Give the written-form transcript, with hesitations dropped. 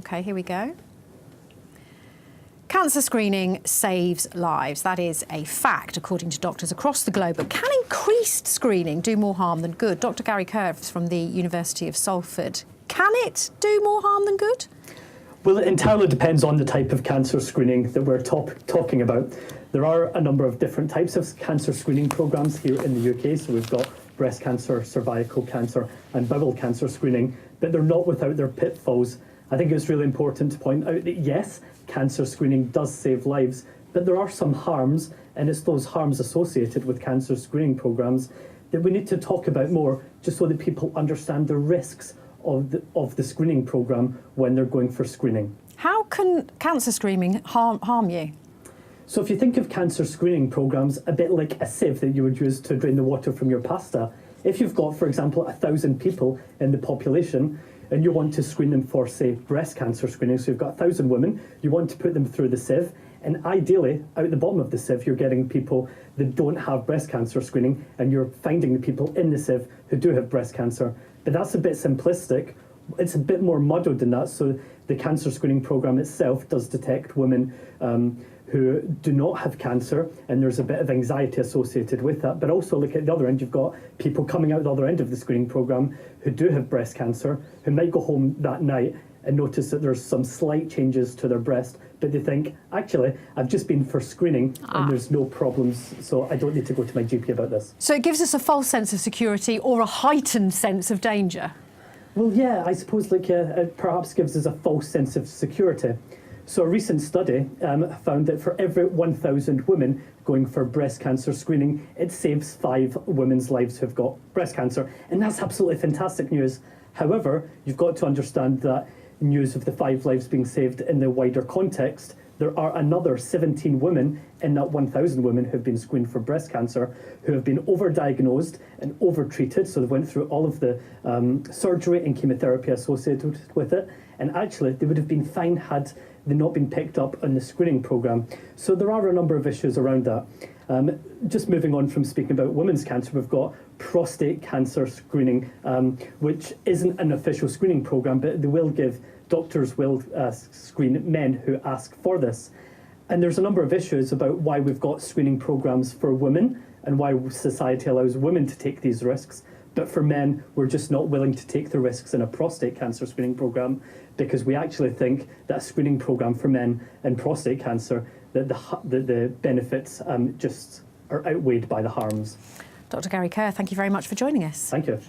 OK, here we go. Cancer screening saves lives. That is a fact, according to doctors across the globe. But can increased screening do more harm than good? Dr. Gary Kerr from the University of Salford. Can it do more harm than good? Well, it entirely depends on the type of cancer screening that we're talking about. There are a number of different types of cancer screening programmes here in the UK. So we've got breast cancer, cervical cancer and bowel cancer screening, but they're not without their pitfalls. I think it's really important to point out that, yes, cancer screening does save lives, but there are some harms, and it's those harms associated with cancer screening programmes that we need to talk about more, just so that people understand the risks of the screening programme when they're going for screening. How can cancer screening harm you? So if you think of cancer screening programmes a bit like a sieve that you would use to drain the water from your pasta, if you've got, for example, 1,000 people in the population, and you want to screen them for, say, breast cancer screening, so you've got 1,000 women, you want to put them through the sieve, and ideally, out the bottom of the sieve, you're getting people that don't have breast cancer screening, and you're finding the people in the sieve who do have breast cancer. But that's a bit simplistic. It's a bit more muddled than that. So the cancer screening programme itself does detect women who do not have cancer, and there's a bit of anxiety associated with that. But also look at the other end, you've got people coming out the other end of the screening programme who do have breast cancer, who might go home that night and notice that there's some slight changes to their breast, but they think, actually, I've just been for screening and there's no problems, so I don't need to go to my GP about this. So it gives us a false sense of security or a heightened sense of danger? Well, yeah, I suppose it perhaps gives us a false sense of security. So a recent study found that for every 1,000 women going for breast cancer screening, it saves 5 women's lives who've got breast cancer. And that's absolutely fantastic news. However, you've got to understand that news of the 5 lives being saved in the wider context. There are another 17 women in that 1,000 women who've been screened for breast cancer who have been overdiagnosed and overtreated. So they went through all of the surgery and chemotherapy associated with it. And actually, they would have been fine had they not been picked up on the screening programme. So there are a number of issues around that. Just moving on from speaking about women's cancer, we've got prostate cancer screening, which isn't an official screening programme, but doctors will screen men who ask for this. And there's a number of issues about why we've got screening programmes for women and why society allows women to take these risks. But for men, we're just not willing to take the risks in a prostate cancer screening programme, because we actually think that a screening programme for men in prostate cancer, that the benefits just are outweighed by the harms. Dr. Gary Kerr, thank you very much for joining us. Thank you.